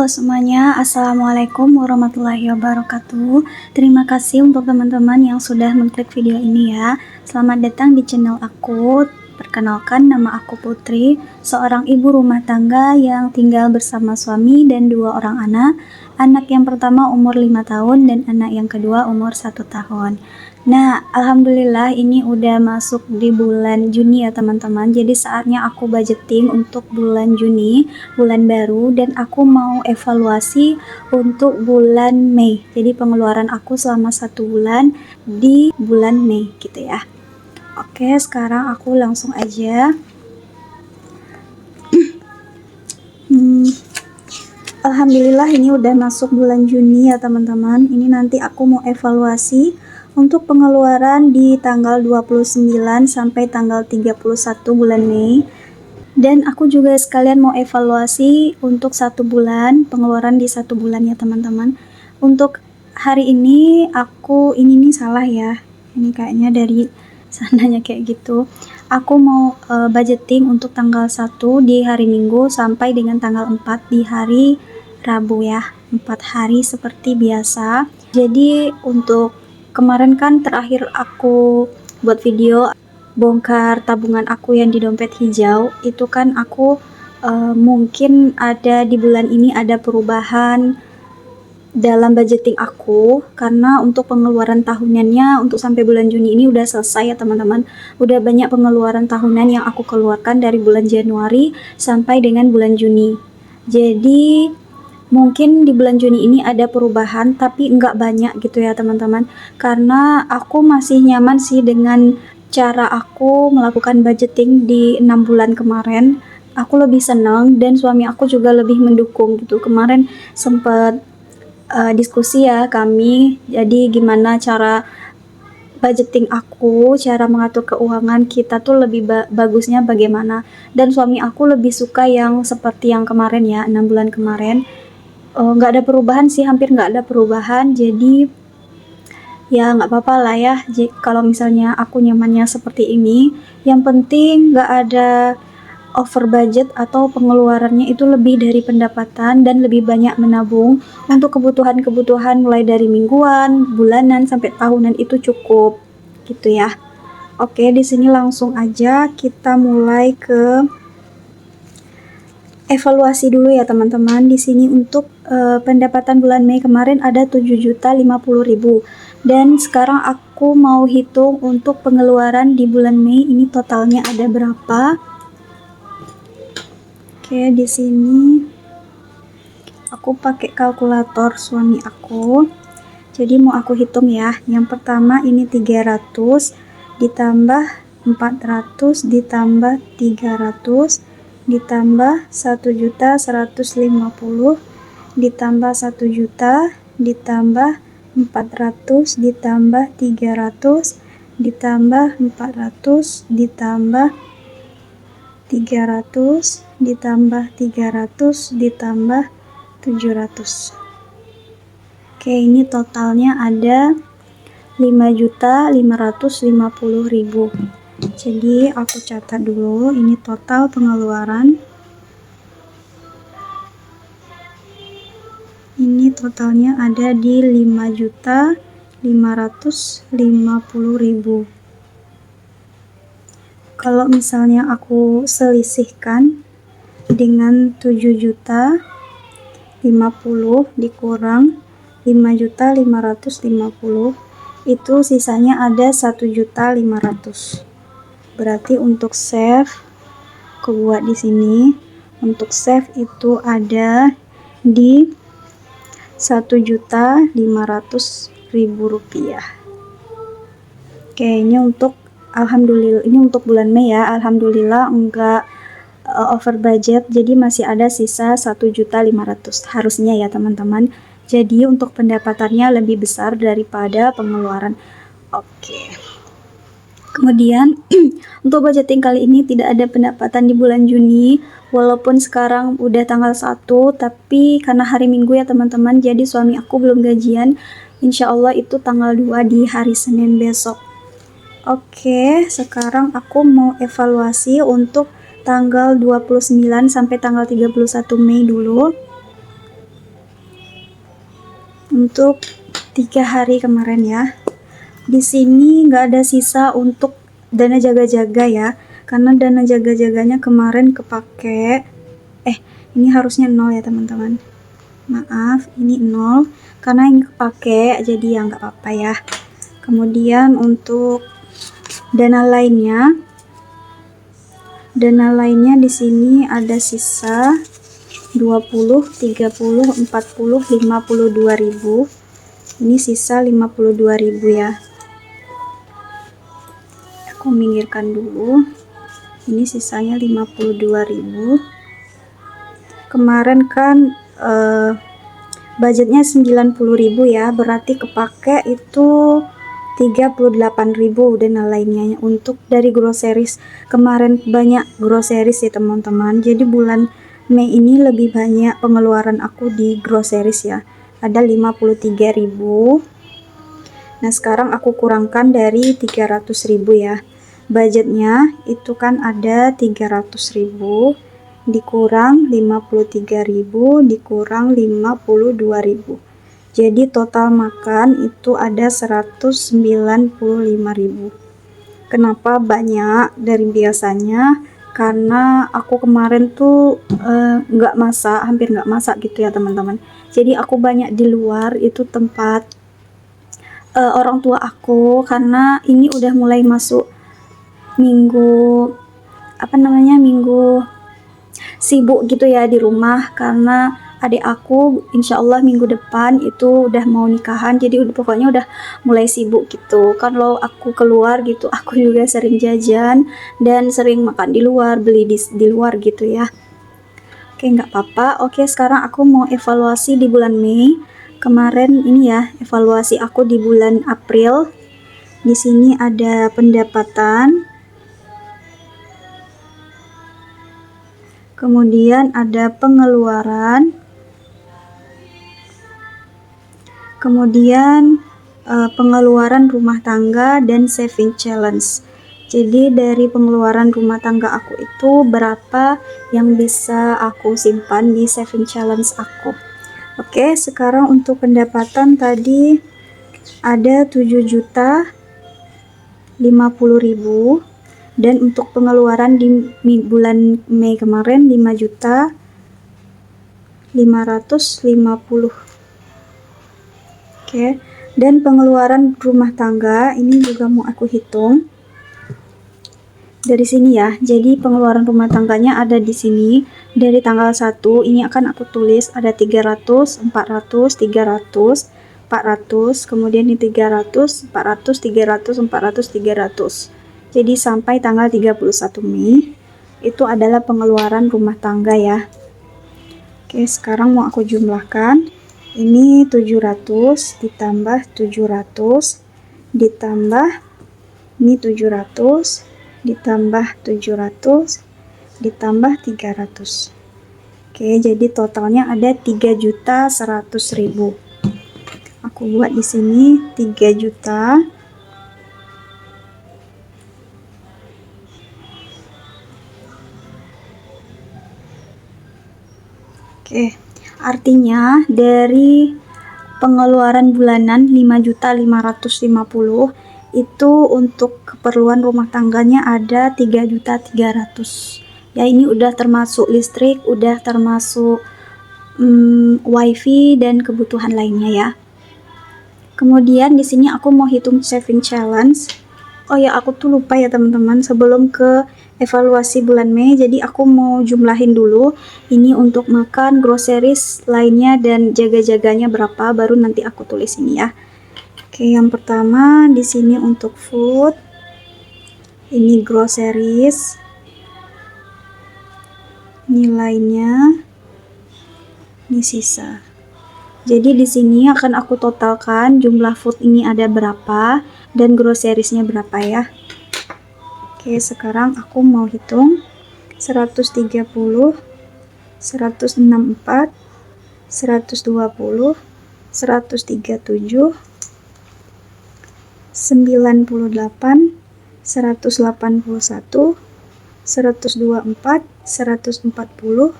Halo semuanya, Assalamualaikum warahmatullahi wabarakatuh. Terima kasih untuk teman-teman yang sudah mengklik video ini ya. Selamat datang di channel aku. Perkenalkan, nama aku Putri, seorang ibu rumah tangga yang tinggal bersama suami dan 2 orang anak. Anak yang pertama umur 5 tahun dan anak yang kedua umur 1 tahun. Nah, alhamdulillah ini udah masuk di bulan Juni ya teman-teman. Jadi saatnya aku budgeting untuk bulan Juni, bulan baru, dan aku mau evaluasi untuk bulan Mei. Jadi pengeluaran aku selama 1 bulan di bulan Mei gitu ya. Oke, sekarang aku langsung aja. Alhamdulillah ini udah masuk bulan Juni ya teman-teman. Ini nanti aku mau evaluasi untuk pengeluaran di tanggal 29 sampai tanggal 31 bulan Mei. Dan aku juga sekalian mau evaluasi untuk 1 bulan, pengeluaran di 1 bulan ya teman-teman. Untuk hari ini ini nih salah ya. Ini kayaknya dari sananya kayak gitu. Aku mau budgeting untuk tanggal 1 di hari Minggu sampai dengan tanggal 4 di hari Rabu ya. 4 hari seperti biasa. Jadi untuk kemarin kan terakhir aku buat video bongkar tabungan aku yang di dompet hijau, itu kan aku mungkin ada di bulan ini ada perubahan dalam budgeting aku, karena untuk pengeluaran tahunannya untuk sampai bulan Juni ini udah selesai ya teman-teman. Udah banyak pengeluaran tahunan yang aku keluarkan dari bulan Januari sampai dengan bulan Juni. Jadi mungkin di bulan Juni ini ada perubahan, tapi nggak banyak gitu ya teman-teman, karena aku masih nyaman sih dengan cara aku melakukan budgeting di 6 bulan kemarin. Aku lebih senang dan suami aku juga lebih mendukung gitu. Kemarin sempat diskusi ya kami, jadi gimana cara budgeting aku, cara mengatur keuangan kita tuh lebih bagusnya bagaimana. Dan suami aku lebih suka yang seperti yang kemarin ya, 6 bulan kemarin. Nggak ada perubahan sih, hampir nggak ada perubahan. Jadi ya nggak apa-apa lah ya kalau misalnya aku nyamannya seperti ini. Yang penting nggak ada over budget atau pengeluarannya itu lebih dari pendapatan, dan lebih banyak menabung untuk kebutuhan-kebutuhan mulai dari mingguan, bulanan sampai tahunan itu cukup gitu ya. Oke, di sini langsung aja kita mulai ke evaluasi dulu ya teman-teman. Di sini untuk pendapatan bulan Mei kemarin ada 7.050.000, dan sekarang aku mau hitung untuk pengeluaran di bulan Mei ini totalnya ada berapa. Oke, di sini aku pakai kalkulator suami aku. Jadi mau aku hitung ya. Yang pertama ini 300 ditambah 400 ditambah 300 ditambah 1.150 ditambah 1 juta ditambah 400 ditambah 300 ditambah 400 ditambah 300 ditambah 300 ditambah 700. Oke, ini totalnya ada 5.550.000. Jadi aku catat dulu, ini total pengeluaran. Ini totalnya ada di 5.550.000. Kalau misalnya aku selisihkan dengan 7.050.000 dikurang 5.550.000, itu sisanya ada 1.500.000. Berarti untuk save aku buat di sini. Untuk save itu ada di 1.500.000 rupiah. Oke, ini untuk alhamdulillah, ini untuk bulan Mei ya. Alhamdulillah enggak over budget, jadi masih ada sisa 1.500.000 harusnya ya teman-teman. Jadi untuk pendapatannya lebih besar daripada pengeluaran. Oke. Kemudian untuk budgeting kali ini tidak ada pendapatan di bulan Juni, walaupun sekarang udah tanggal 1, tapi karena hari Minggu ya teman-teman, jadi suami aku belum gajian. Insya Allah itu tanggal 2 di hari Senin besok. Oke, sekarang aku mau evaluasi untuk tanggal 29 sampai tanggal 31 Mei dulu. untuk 3 hari kemarin ya. Di sini nggak ada sisa untuk dana jaga-jaga ya, karena dana jaga-jaganya kemarin kepake. Ini harusnya 0 ya teman-teman. Maaf, ini 0 karena ini kepake, jadi ya nggak apa-apa ya. Kemudian untuk dana lainnya di sini ada sisa 20, 30, 40, 52.000. Ini sisa 52.000 ya. Aku minggirkan dulu. Ini sisanya 52.000. Kemarin kan budgetnya 90.000 ya, berarti kepake itu 38.000 dana lainnya untuk dari groceries. Kemarin banyak groceries ya teman-teman, jadi bulan Mei ini lebih banyak pengeluaran aku di groceries ya, ada 53.000. Nah sekarang aku kurangkan dari 300.000 ya, budgetnya itu kan ada 300.000 dikurang 53.000 dikurang 52.000, jadi total makan itu ada 195.000. Kenapa banyak dari biasanya? Karena aku kemarin tuh hampir nggak masak gitu ya teman-teman. Jadi aku banyak di luar, itu tempat orang tua aku, karena ini udah mulai masuk minggu sibuk gitu ya di rumah, karena adik aku insya Allah minggu depan itu udah mau nikahan, jadi pokoknya udah mulai sibuk gitu. Kalau aku keluar gitu, aku juga sering jajan dan sering makan di luar, beli di luar gitu ya. Oke, nggak apa-apa. Oke, sekarang aku mau evaluasi di bulan Mei. Kemarin ini ya, evaluasi aku di bulan April. Di sini ada pendapatan, kemudian ada pengeluaran, kemudian pengeluaran rumah tangga dan saving challenge. Jadi dari pengeluaran rumah tangga aku itu berapa yang bisa aku simpan di saving challenge aku. Oke, sekarang untuk pendapatan tadi ada 7.050.000, dan untuk pengeluaran di bulan Mei kemarin 5.550.000. Oke, dan pengeluaran rumah tangga ini juga mau aku hitung dari sini ya. Jadi pengeluaran rumah tangganya ada di sini dari tanggal 1. Ini akan aku tulis ada 300, 400, 300, 400, kemudian ini 300, 400, 300, 400, 300. Jadi sampai tanggal 31 Mei itu adalah pengeluaran rumah tangga ya. Oke, sekarang mau aku jumlahkan. Ini 700 ditambah 700 ditambah ini 700 ditambah 700 ditambah 300. Oke, jadi totalnya ada 3.100.000. Aku buat di sini 3 juta. Oke, artinya dari pengeluaran bulanan 5.550.000 itu untuk keperluan rumah tangganya ada 3.300.000. Ya, ini udah termasuk listrik, udah termasuk wifi dan kebutuhan lainnya ya. Kemudian di sini aku mau hitung saving challenge. Oh ya, aku tuh lupa ya teman-teman, sebelum ke evaluasi bulan Mei, jadi aku mau jumlahin dulu ini untuk makan, groceries lainnya dan jaga-jaganya berapa, baru nanti aku tulis ini ya. Oke, yang pertama di sini untuk food, ini groceries, nilainya ini sisa. Jadi di sini akan aku totalkan jumlah food ini ada berapa dan groceries-nya berapa ya. Oke, sekarang aku mau hitung 130, 164, 120, 137, 98, 181, 124, 140,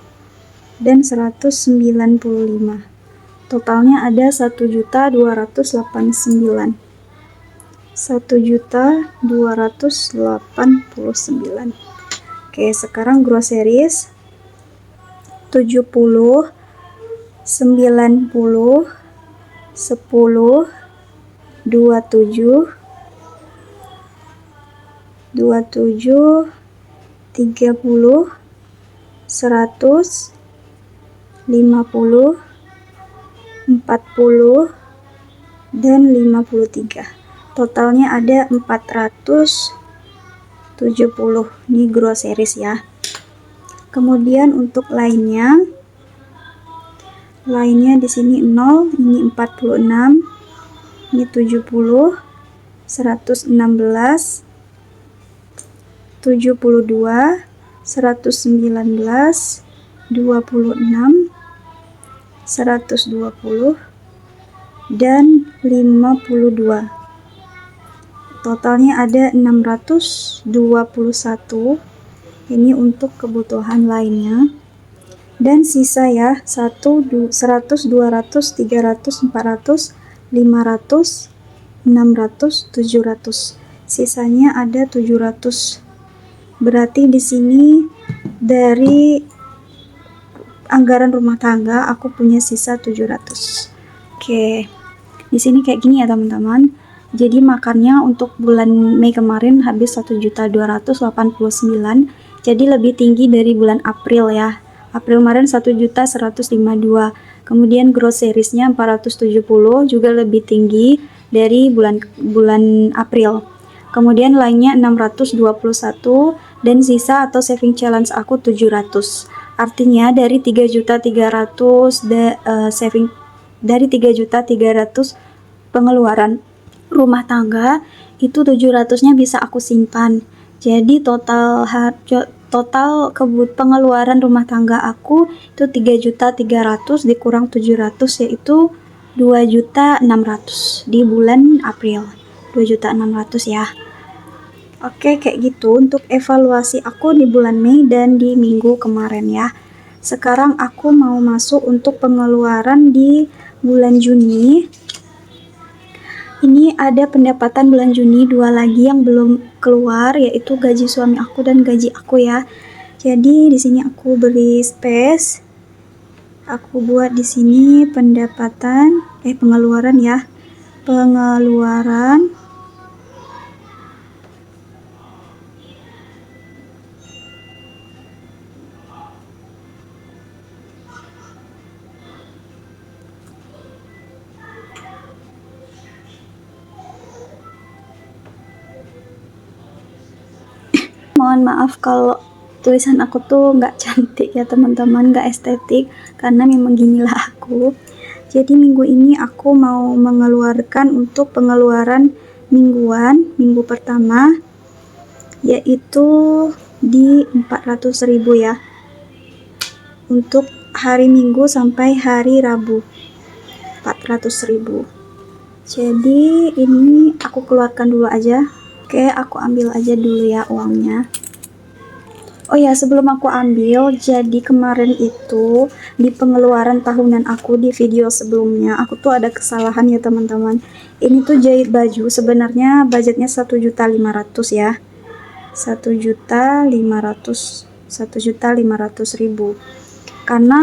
dan 195. Totalnya ada 1.289. 1.289. Oke, sekarang groceries 70, 90, 10, 27, 30, 100, 50, 40, dan 53. Totalnya ada 470. Ini groceries ya. Kemudian untuk lainnya di sini 0, ini 46, ini 70, 116, 72, 119, 26, 120, dan 52. Totalnya ada 621. Ini untuk kebutuhan lainnya. Dan sisa ya 100, 200, 300, 400, 500, 600, 700. Sisanya ada 700. Berarti di sini dari anggaran rumah tangga aku punya sisa 700. Oke. Di sini kayak gini ya teman-teman. Jadi makannya untuk bulan Mei kemarin habis 1.289. Jadi lebih tinggi dari bulan April ya. April kemarin 1.152. Kemudian groceries-nya 470, juga lebih tinggi dari bulan April. Kemudian lainnya 621, dan sisa atau saving challenge aku 700. Artinya dari 3.300 saving, dari 3.300 pengeluaran rumah tangga itu 700-nya bisa aku simpan. Jadi total pengeluaran rumah tangga aku itu 3.300 dikurang 700 yaitu 2.600 di bulan April. 2.600 ya. Oke, kayak gitu untuk evaluasi aku di bulan Mei dan di minggu kemarin ya. Sekarang aku mau masuk untuk pengeluaran di bulan Juni. Ini ada pendapatan bulan Juni 2 lagi yang belum keluar, yaitu gaji suami aku dan gaji aku ya. Jadi di sini aku beri space. Aku buat di sini pengeluaran ya. Pengeluaran mohon maaf kalau tulisan aku tuh nggak cantik ya teman-teman, nggak estetik, karena memang ginilah aku. Jadi minggu ini aku mau mengeluarkan untuk pengeluaran mingguan, minggu pertama, yaitu di 400.000 ya. Untuk hari Minggu sampai hari Rabu, 400.000. Jadi ini aku keluarkan dulu aja. Oke, aku ambil aja dulu ya uangnya. Oh ya, sebelum aku ambil, jadi kemarin itu di pengeluaran tahunan aku di video sebelumnya, aku tuh ada kesalahan ya teman-teman. Ini tuh jahit baju, sebenarnya budgetnya 1.500.000 ya. 1.500.000. Karena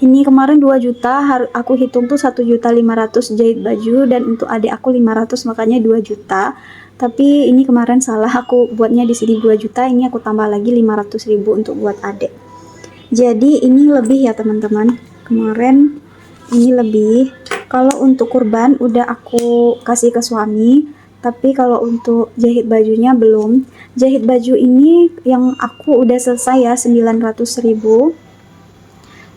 ini kemarin 2 juta, aku hitung tuh 1.500.000 jahit baju, dan untuk adik aku 500, makanya 2 juta. Tapi ini kemarin salah, aku buatnya di sini 2 juta, ini aku tambah lagi 500.000 untuk buat adik. Jadi ini lebih ya teman-teman. Kemarin ini lebih. Kalau untuk kurban udah aku kasih ke suami, tapi kalau untuk jahit bajunya belum. Jahit baju ini yang aku udah selesai ya, 900.000.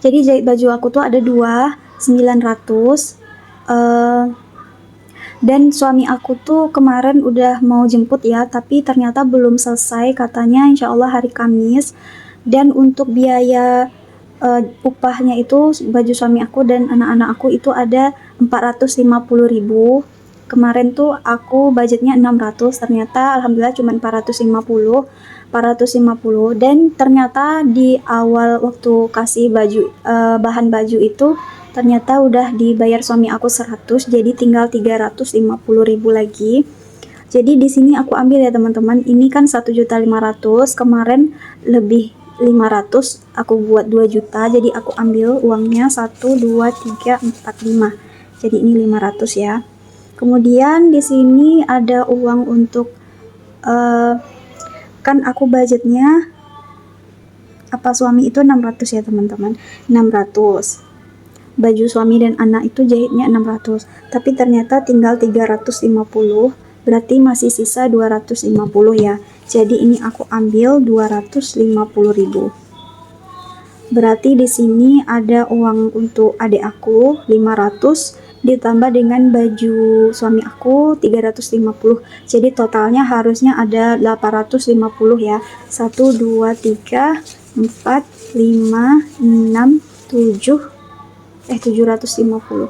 Jadi jahit baju aku tuh ada 900. Dan suami aku tuh kemarin udah mau jemput ya, tapi ternyata belum selesai, katanya insya Allah hari Kamis. Dan untuk biaya upahnya itu baju suami aku dan anak-anak aku itu ada 450.000. Kemarin tuh aku budgetnya 600, ternyata alhamdulillah cuma 450 dan ternyata di awal waktu kasih baju bahan baju itu ternyata udah dibayar suami aku 100, jadi tinggal 350.000 lagi. Jadi di sini aku ambil ya teman-teman, ini kan 1.500.000, kemarin lebih 500, aku buat 2 juta, jadi aku ambil uangnya 1 2 3 4 5. Jadi ini 500 ya. Kemudian di sini ada uang untuk kan aku budgetnya apa suami itu 600 ya teman-teman, 600. Baju suami dan anak itu jahitnya 600, tapi ternyata tinggal 350, berarti masih sisa 250 ya. Jadi ini aku ambil 250.000. Berarti di sini ada uang untuk adik aku 500 ditambah dengan baju suami aku 350. Jadi totalnya harusnya ada 850 ya. 1 2 3 4 5 6 7 750.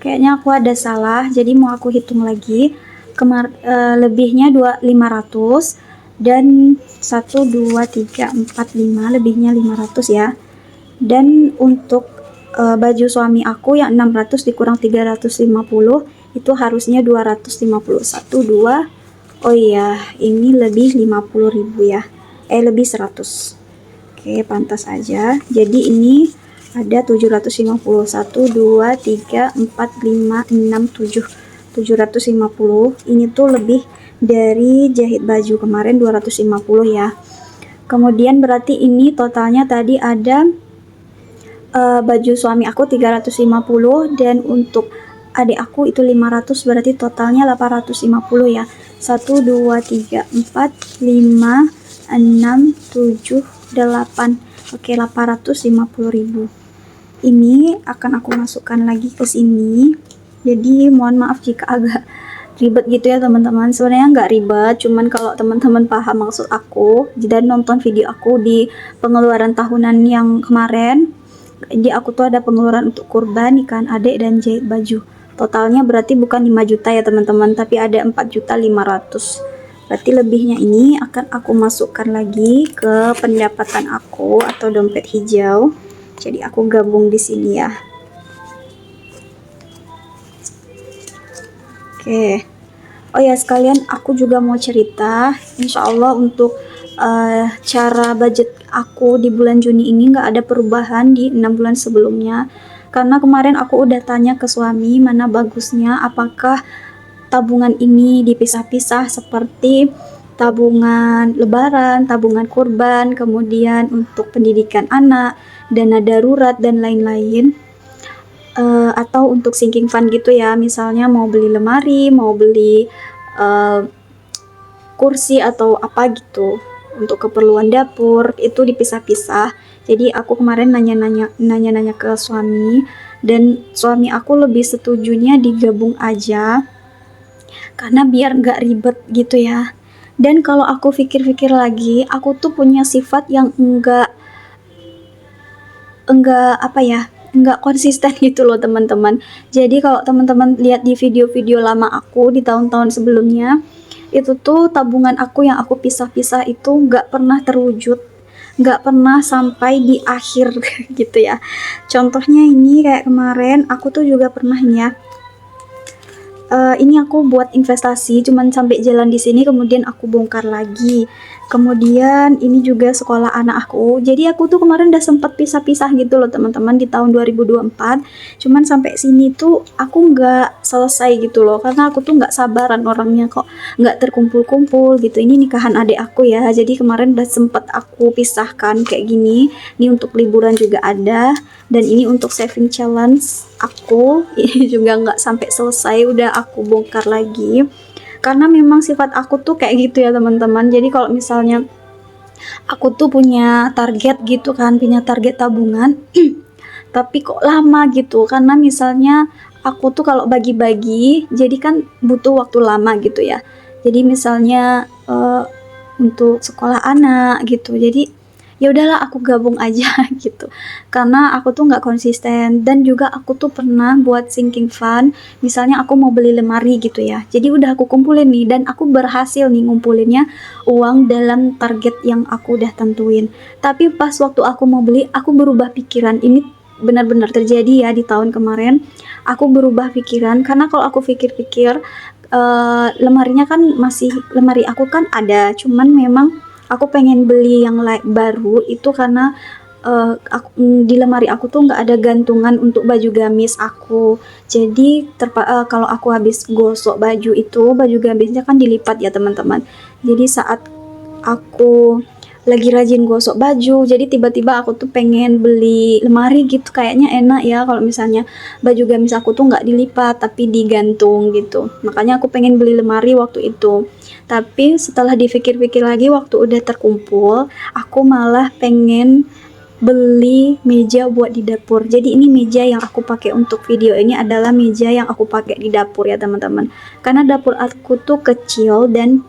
Kayaknya aku ada salah, jadi mau aku hitung lagi. Lebihnya 500 dan 1 2 3 4 5, lebihnya 500 ya. Dan untuk baju suami aku yang 600 dikurang 350 itu harusnya 250. 1 2, oh iya ini lebih 50.000 ya, lebih 100. Oke, pantas aja. Jadi ini ada 750. 1 2 3 4 5 6 7 750. Ini tuh lebih dari jahit baju kemarin 250 ya. Kemudian berarti ini totalnya tadi ada baju suami aku 350 dan untuk adik aku itu 500, berarti totalnya 850 ya. 1 2 3 4 5 6 7 8. Oke, 850.000. Ini akan aku masukkan lagi ke sini. Jadi mohon maaf jika agak ribet gitu ya teman-teman. Sebenarnya nggak ribet, cuman kalau teman-teman paham maksud aku dan nonton video aku di pengeluaran tahunan yang kemarin, di aku tuh ada pengeluaran untuk kurban, nikahan adik, dan jahit baju. Totalnya berarti bukan 5 juta ya teman-teman, tapi ada 4.500.000. Berarti lebihnya ini akan aku masukkan lagi ke pendapatan aku atau dompet hijau. Jadi aku gabung di sini ya. Oke. Oh ya, sekalian aku juga mau cerita, insya Allah untuk cara budget aku di bulan Juni ini nggak ada perubahan di 6 bulan sebelumnya. Karena kemarin aku udah tanya ke suami mana bagusnya, apakah tabungan ini dipisah-pisah seperti tabungan lebaran, tabungan kurban, kemudian untuk pendidikan anak, dana darurat, dan lain-lain. Atau untuk sinking fund gitu ya, misalnya mau beli lemari, mau beli kursi atau apa gitu untuk keperluan dapur, itu dipisah-pisah. Jadi aku kemarin nanya-nanya ke suami, dan suami aku lebih setujunya digabung aja karena biar nggak ribet gitu ya. Dan kalau aku pikir-pikir lagi, aku tuh punya sifat yang enggak apa ya, nggak konsisten gitu loh teman-teman. Jadi kalau teman-teman lihat di video-video lama aku di tahun-tahun sebelumnya, itu tuh tabungan aku yang aku pisah-pisah itu nggak pernah terwujud, nggak pernah sampai di akhir gitu ya. Contohnya ini kayak kemarin aku tuh juga pernah ya, ini aku buat investasi cuman sampai jalan di sini, kemudian aku bongkar lagi. Kemudian ini juga sekolah anak aku. Jadi aku tuh kemarin udah sempat pisah-pisah gitu loh teman-teman di tahun 2024. Cuman sampai sini tuh aku nggak selesai gitu loh, karena aku tuh nggak sabaran orangnya, kok nggak terkumpul-kumpul gitu. Ini nikahan adik aku ya. Jadi kemarin udah sempat aku pisahkan kayak gini. Ini untuk liburan juga ada, dan ini untuk saving challenge aku. Ini juga nggak sampai selesai, udah aku bongkar lagi. Karena memang sifat aku tuh kayak gitu ya teman-teman. Jadi kalau misalnya aku tuh punya target gitu kan, punya target tabungan tapi kok lama gitu, karena misalnya aku tuh kalau bagi-bagi jadi kan butuh waktu lama gitu ya. Jadi misalnya untuk sekolah anak gitu, jadi ya udahlah aku gabung aja gitu. Karena aku tuh nggak konsisten, dan juga aku tuh pernah buat sinking fund. Misalnya aku mau beli lemari gitu ya. Jadi udah aku kumpulin nih, dan aku berhasil nih ngumpulinnya uang dalam target yang aku udah tentuin. Tapi pas waktu aku mau beli, aku berubah pikiran. Ini benar-benar terjadi ya di tahun kemarin. Aku berubah pikiran karena kalau aku pikir-pikir, lemarinya kan masih, lemari aku kan ada, cuman memang aku pengen beli yang baru itu karena di lemari aku tuh nggak ada gantungan untuk baju gamis aku. Jadi kalau aku habis gosok baju itu, baju gamisnya kan dilipat ya teman-teman. Jadi saat aku lagi rajin gosok baju, jadi tiba-tiba aku tuh pengen beli lemari gitu, kayaknya enak ya kalau misalnya baju gamis aku tuh nggak dilipat tapi digantung gitu. Makanya aku pengen beli lemari waktu itu. Tapi setelah dipikir-pikir lagi, waktu udah terkumpul, aku malah pengen beli meja buat di dapur. Jadi ini meja yang aku pakai untuk video ini adalah meja yang aku pakai di dapur ya teman-teman. Karena dapur aku tuh kecil, dan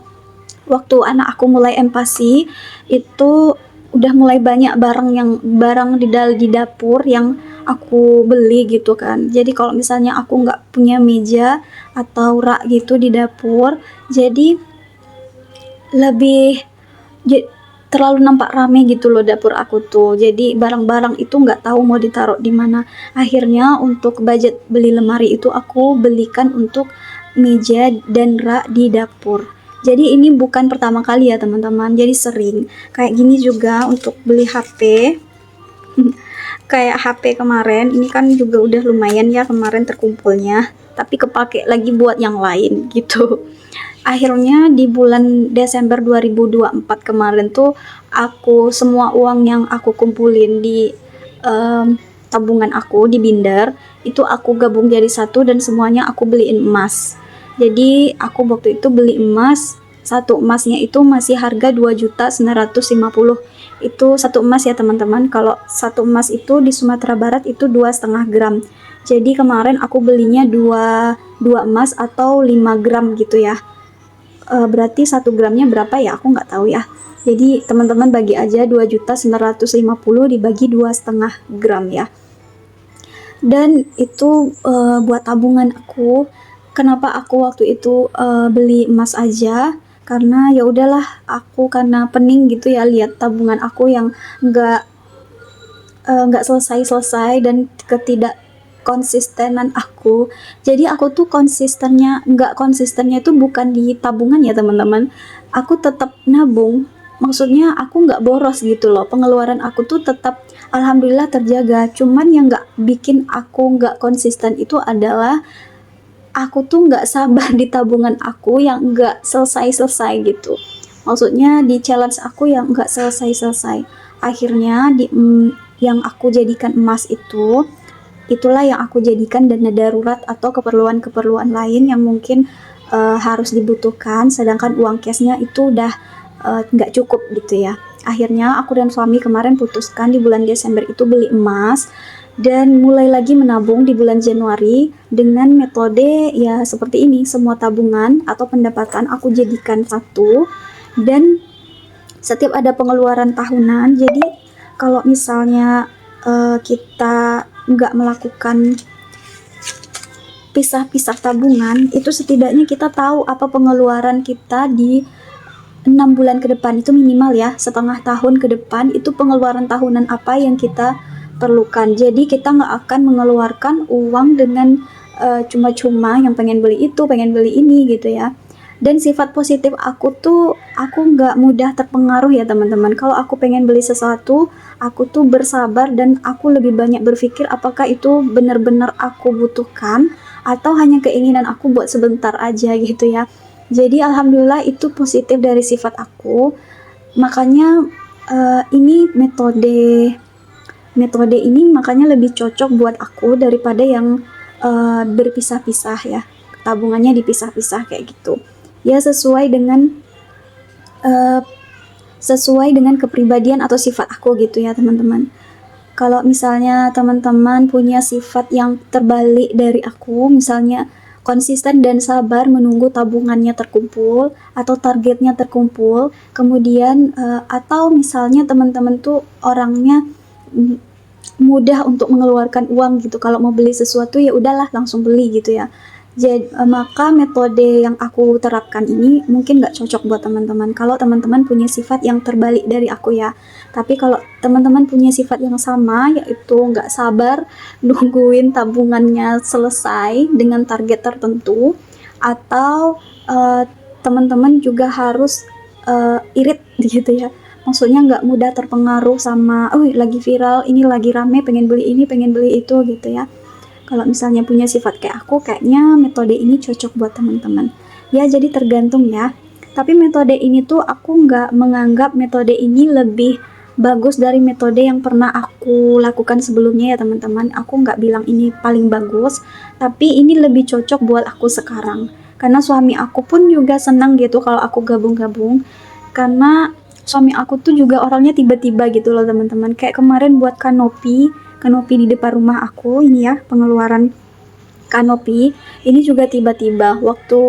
waktu anak aku mulai empati itu udah mulai banyak barang di dapur yang aku beli gitu kan. Jadi kalau misalnya aku nggak punya meja atau rak gitu di dapur, jadi lebih terlalu nampak rame gitu loh dapur aku tuh. Jadi barang-barang itu nggak tahu mau ditaruh di mana. Akhirnya untuk budget beli lemari itu aku belikan untuk meja dan rak di dapur. Jadi ini bukan pertama kali ya teman-teman, jadi sering kayak gini juga untuk beli HP. Kayak HP kemarin ini kan juga udah lumayan ya kemarin terkumpulnya, tapi kepake lagi buat yang lain gitu. Akhirnya di bulan Desember 2024 kemarin tuh, aku semua uang yang aku kumpulin di tabungan aku di Binder itu aku gabung jadi satu, dan semuanya aku beliin emas. Jadi aku waktu itu beli emas, satu emasnya itu masih harga 2.950.000. Itu satu emas ya teman-teman. Kalau satu emas itu di Sumatera Barat itu 2,5 gram. Jadi kemarin aku belinya dua emas atau 5 gram gitu ya. Berarti 1 gramnya berapa ya? Aku nggak tahu ya. Jadi teman-teman bagi aja 2.950.000 dibagi 2,5 gram ya. Dan itu buat tabungan aku. Kenapa aku waktu itu beli emas aja? Karena ya udahlah, aku karena pening gitu ya lihat tabungan aku yang nggak selesai-selesai, dan ketidak konsistenan aku. Jadi aku tuh nggak konsistennya itu bukan di tabungan ya teman-teman. Aku tetap nabung. Maksudnya aku nggak boros gitu loh. Pengeluaran aku tuh tetap alhamdulillah terjaga. Cuman yang nggak bikin aku nggak konsisten itu adalah aku tuh nggak sabar di tabungan aku yang nggak selesai-selesai gitu. Maksudnya di challenge aku yang nggak selesai-selesai. Akhirnya yang aku jadikan emas itulah yang aku jadikan dana darurat atau keperluan-keperluan lain yang mungkin harus dibutuhkan, sedangkan uang cashnya itu udah nggak cukup gitu ya. Akhirnya aku dan suami kemarin putuskan di bulan Desember itu beli emas, dan mulai lagi menabung di bulan Januari dengan metode ya seperti ini. Semua tabungan atau pendapatan aku jadikan satu, dan setiap ada pengeluaran tahunan, jadi kalau misalnya kita nggak melakukan pisah-pisah tabungan, itu setidaknya kita tahu apa pengeluaran kita di 6 bulan ke depan, itu minimal ya, setengah tahun ke depan itu pengeluaran tahunan apa yang kita perlukan. Jadi kita nggak akan mengeluarkan uang dengan cuma-cuma yang pengen beli itu, pengen beli ini gitu ya. Dan sifat positif aku tuh, aku nggak mudah terpengaruh ya teman-teman. Kalau aku pengen beli sesuatu, aku tuh bersabar, dan aku lebih banyak berpikir apakah itu benar-benar aku butuhkan atau hanya keinginan aku buat sebentar aja gitu ya. Jadi alhamdulillah itu positif dari sifat aku. Makanya ini metode ini makanya lebih cocok buat aku daripada yang berpisah-pisah ya, tabungannya dipisah-pisah kayak gitu ya, sesuai dengan kepribadian atau sifat aku gitu ya teman-teman. Kalau misalnya teman-teman punya sifat yang terbalik dari aku, misalnya konsisten dan sabar menunggu tabungannya terkumpul atau targetnya terkumpul, kemudian atau misalnya teman-teman tuh orangnya mudah untuk mengeluarkan uang gitu, kalau mau beli sesuatu ya udahlah langsung beli gitu ya. Jadi maka metode yang aku terapkan ini mungkin nggak cocok buat teman-teman kalau teman-teman punya sifat yang terbalik dari aku ya. Tapi kalau teman-teman punya sifat yang sama, yaitu nggak sabar nungguin tabungannya selesai dengan target tertentu, atau teman-teman juga harus irit gitu ya, maksudnya nggak mudah terpengaruh sama oh lagi viral ini, lagi rame, pengen beli ini, pengen beli itu gitu ya. Kalau misalnya punya sifat kayak aku, kayaknya metode ini cocok buat teman-teman. Ya, jadi tergantung ya. Tapi metode ini tuh aku nggak menganggap metode ini lebih bagus dari metode yang pernah aku lakukan sebelumnya ya teman-teman. Aku nggak bilang ini paling bagus, tapi ini lebih cocok buat aku sekarang. Karena suami aku pun juga senang gitu kalau aku gabung-gabung. Karena suami aku tuh juga orangnya tiba-tiba gitu loh teman-teman. Kayak kemarin buat kanopi di depan rumah aku ini ya, pengeluaran kanopi ini juga tiba-tiba waktu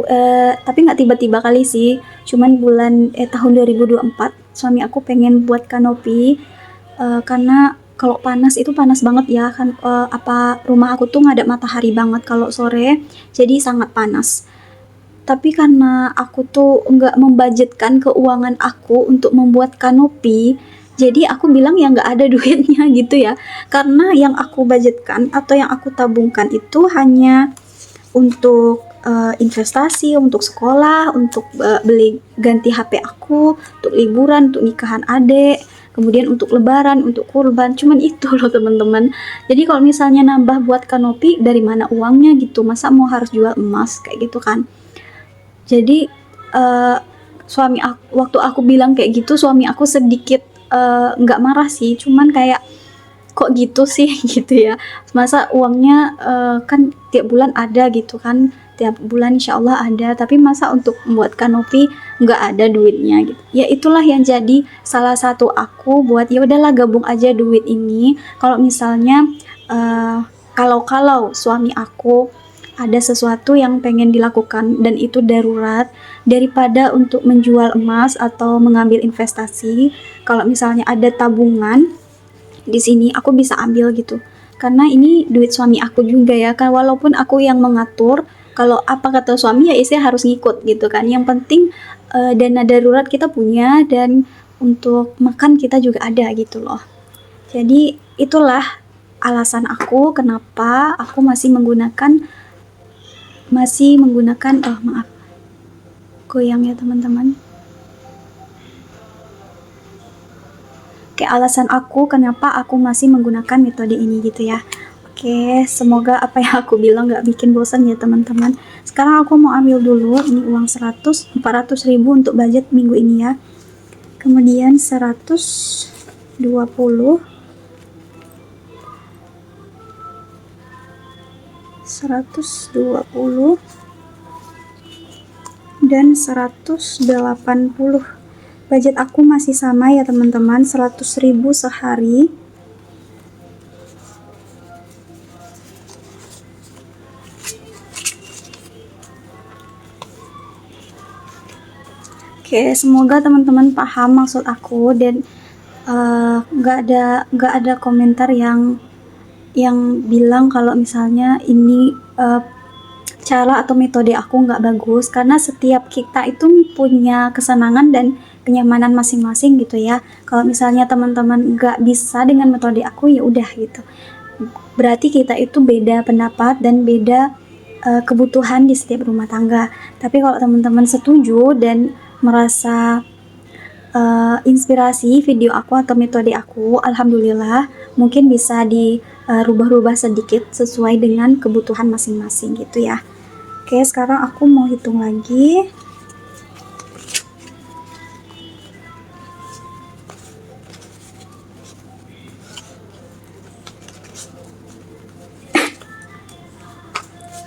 tapi nggak tiba-tiba kali sih, cuman bulan tahun 2024 suami aku pengen buat kanopi karena kalau panas itu panas banget ya kan, apa rumah aku tuh ngadep matahari banget kalau sore, jadi sangat panas. Tapi karena aku tuh nggak membudgetkan keuangan aku untuk membuat kanopi, jadi aku bilang ya nggak ada duitnya gitu ya. Karena yang aku budgetkan atau yang aku tabungkan itu hanya untuk investasi, untuk sekolah, untuk beli ganti HP aku, untuk liburan, untuk nikahan adik, kemudian untuk lebaran, untuk kurban, cuman itu loh teman-teman. Jadi kalau misalnya nambah buat kanopi, dari mana uangnya gitu, masa mau harus jual emas kayak gitu kan. Jadi suami aku, waktu aku bilang kayak gitu, suami aku sedikit nggak marah sih, cuman kayak kok gitu sih gitu ya, masa uangnya kan tiap bulan ada gitu kan, tiap bulan insya Allah ada, tapi masa untuk membuat kanopi nggak ada duitnya gitu ya. Itulah yang jadi salah satu aku buat ya udahlah gabung aja duit ini. Kalau misalnya kalau suami aku ada sesuatu yang pengen dilakukan dan itu darurat, daripada untuk menjual emas atau mengambil investasi, kalau misalnya ada tabungan di sini aku bisa ambil gitu. Karena ini duit suami aku juga ya kan, walaupun aku yang mengatur, kalau apa kata suami ya istri harus ngikut gitu kan. Yang penting dana darurat kita punya dan untuk makan kita juga ada gitu loh. Jadi itulah alasan aku kenapa aku masih menggunakan oh maaf, goyang ya teman-teman. Kayak alasan aku kenapa aku masih menggunakan metode ini gitu ya. Oke, semoga apa yang aku bilang gak bikin bosan ya teman-teman. Sekarang aku mau ambil dulu ini uang 400 ribu untuk budget minggu ini ya. Kemudian 120 dan 180. Budget aku masih sama ya teman-teman, 100 ribu sehari. Oke, semoga teman-teman paham maksud aku dan nggak ada komentar yang bilang kalau misalnya ini cara atau metode aku nggak bagus, karena setiap kita itu punya kesenangan dan kenyamanan masing-masing gitu ya. Kalau misalnya teman-teman nggak bisa dengan metode aku ya udah gitu, berarti kita itu beda pendapat dan beda kebutuhan di setiap rumah tangga. Tapi kalau teman-teman setuju dan merasa inspirasi video aku atau metode aku, alhamdulillah mungkin bisa dirubah-rubah sedikit sesuai dengan kebutuhan masing-masing gitu ya. Oke, sekarang aku mau hitung lagi.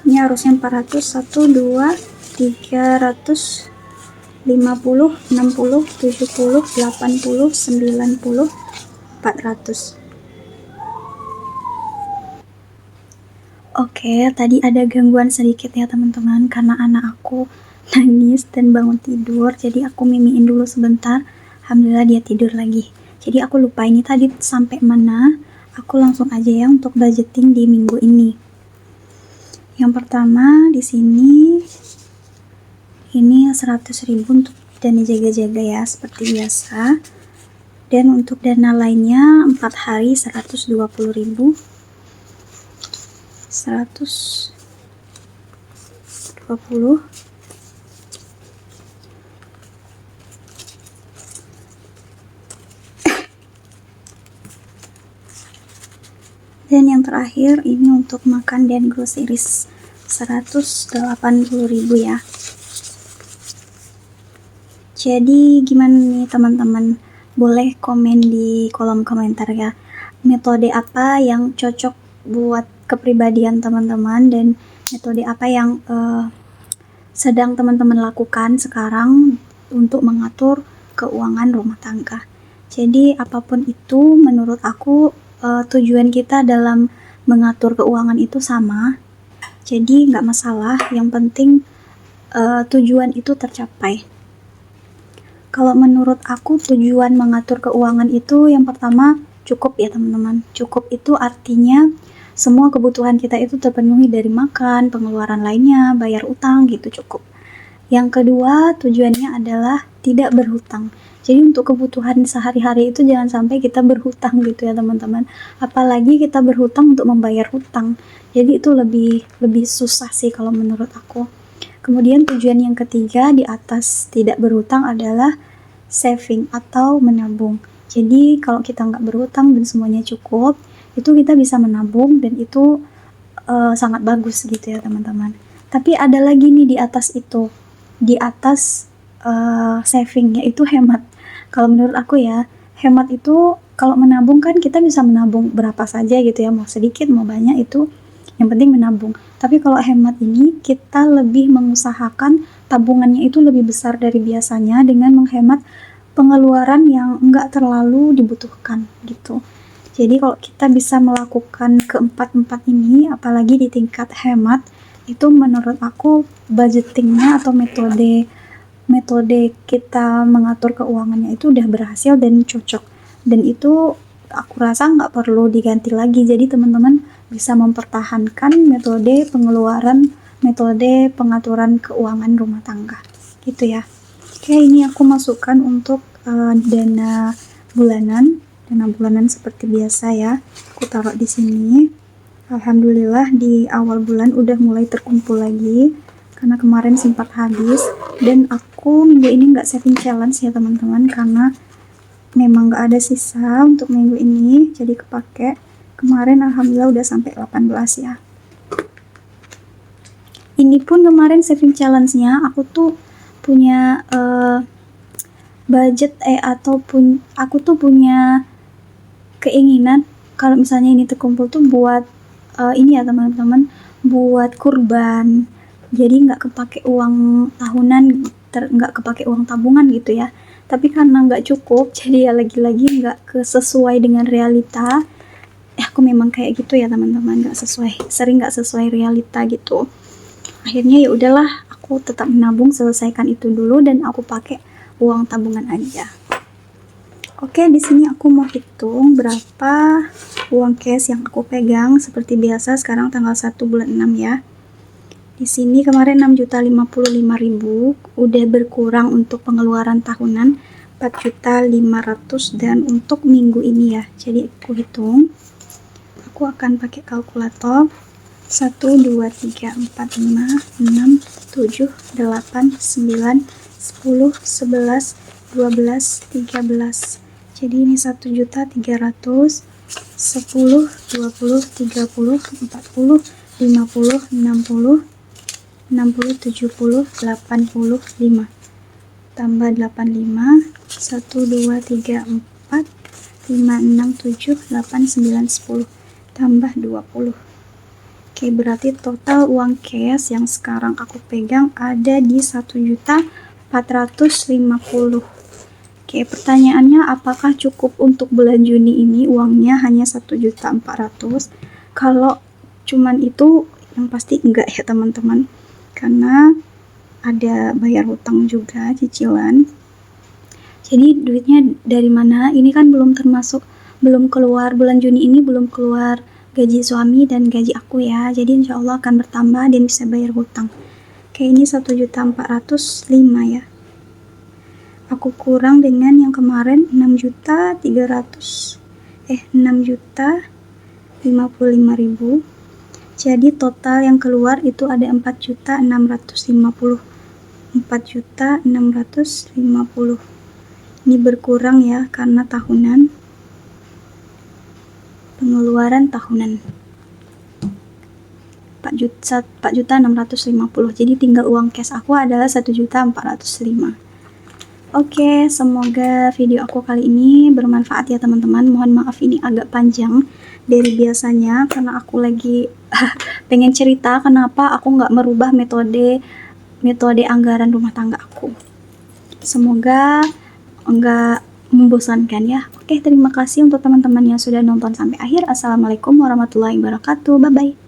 Ini harusnya 400, 1, 2, 300, 50, 60, 70, 80, 90, 400. Oke, tadi ada gangguan sedikit ya teman-teman, karena anak aku nangis dan bangun tidur, jadi aku mimiin dulu sebentar. Alhamdulillah dia tidur lagi. Jadi aku lupa ini tadi sampai mana. Aku langsung aja ya untuk budgeting di minggu ini. Yang pertama di sini ini 100.000 untuk dana jaga-jaga ya seperti biasa. Dan untuk dana lainnya 4 hari 120.000. 120. Dan yang terakhir ini untuk makan dan groceries 180.000 ya. Jadi gimana nih teman-teman? Boleh komen di kolom komentar ya. Metode apa yang cocok buat kepribadian teman-teman dan metode apa yang sedang teman-teman lakukan sekarang untuk mengatur keuangan rumah tangga. Jadi apapun itu menurut aku tujuan kita dalam mengatur keuangan itu sama, jadi nggak masalah, yang penting tujuan itu tercapai. Kalau menurut aku tujuan mengatur keuangan itu yang pertama cukup ya teman-teman. Cukup itu artinya semua kebutuhan kita itu terpenuhi dari makan, pengeluaran lainnya, bayar utang gitu cukup. Yang kedua tujuannya adalah tidak berhutang. Jadi untuk kebutuhan sehari-hari itu jangan sampai kita berhutang gitu ya teman-teman. Apalagi kita berhutang untuk membayar hutang. Jadi itu lebih susah sih kalau menurut aku. Kemudian tujuan yang ketiga di atas tidak berhutang adalah saving atau menabung. Jadi kalau kita nggak berhutang dan semuanya cukup, itu kita bisa menabung dan itu sangat bagus gitu ya teman-teman. Tapi ada lagi nih di atas itu. Di atas saving yaitu hemat. Kalau menurut aku ya, hemat itu kalau menabung kan kita bisa menabung berapa saja gitu ya, mau sedikit mau banyak itu yang penting menabung. Tapi kalau hemat ini kita lebih mengusahakan tabungannya itu lebih besar dari biasanya dengan menghemat pengeluaran yang enggak terlalu dibutuhkan gitu. Jadi kalau kita bisa melakukan keempat-empat ini, apalagi di tingkat hemat, itu menurut aku budgetingnya atau metode kita mengatur keuangannya itu udah berhasil dan cocok. Dan itu aku rasa nggak perlu diganti lagi. Jadi teman-teman bisa mempertahankan metode pengeluaran, metode pengaturan keuangan rumah tangga. Gitu ya. Oke, ini aku masukkan untuk dana bulanan. Dana bulanan seperti biasa ya. Aku taruh di sini. Alhamdulillah di awal bulan udah mulai terkumpul lagi. Karena kemarin sempat habis dan aku minggu ini nggak saving challenge ya teman-teman karena memang nggak ada sisa untuk minggu ini, jadi kepake. Kemarin alhamdulillah udah sampai 18 ya. Ini pun kemarin saving challenge-nya aku tuh punya budget ataupun aku tuh punya keinginan kalau misalnya ini terkumpul tuh buat ini ya teman-teman, buat kurban. Jadi nggak kepake uang tahunan, nggak kepake uang tabungan gitu ya. Tapi karena nggak cukup, jadi ya lagi-lagi nggak sesuai dengan realita. Aku memang kayak gitu ya teman-teman, sering nggak sesuai realita gitu. Akhirnya ya udahlah, aku tetap menabung, selesaikan itu dulu dan aku pakai uang tabungan aja. Oke, di sini aku mau hitung berapa uang cash yang aku pegang. Seperti biasa sekarang tanggal 1 bulan 6 ya. Di sini kemarin 6.055.000 udah berkurang untuk pengeluaran tahunan 4.500.000 dan untuk minggu ini ya. Jadi aku hitung. Aku akan pakai kalkulator. 1 2 3 4 5 6 7 8 9 10 11 12 13. Jadi ini 1.300.000, 10 20 30 40 50 60 60 70 85 tambah 85 1 2 3 4 5 6 7 8 9 10 tambah 20. Oke, berarti total uang cash yang sekarang aku pegang ada di 1.450.000. Oke, pertanyaannya apakah cukup untuk bulan Juni ini uangnya hanya 1.400.000? Kalau cuman itu yang pasti enggak ya teman-teman, karena ada bayar hutang juga, cicilan. Jadi duitnya dari mana? Ini kan belum keluar, bulan Juni ini belum keluar gaji suami dan gaji aku ya. Jadi insya Allah akan bertambah dan bisa bayar hutang. Kayak ini 1.405.000 ya. Aku kurang dengan yang kemarin 6.055.000. Jadi total yang keluar itu ada 4.650.000. 4.650.000. Ini berkurang ya karena tahunan, pengeluaran tahunan 4.650.000. Jadi tinggal uang cash aku adalah 1.405.000. Oke, semoga video aku kali ini bermanfaat ya teman-teman. Mohon maaf ini agak panjang dari biasanya karena aku lagi pengen cerita kenapa aku nggak merubah metode anggaran rumah tangga aku. Semoga enggak membosankan ya. Oke, terima kasih untuk teman-teman yang sudah nonton sampai akhir. Assalamualaikum warahmatullahi wabarakatuh. Bye-bye.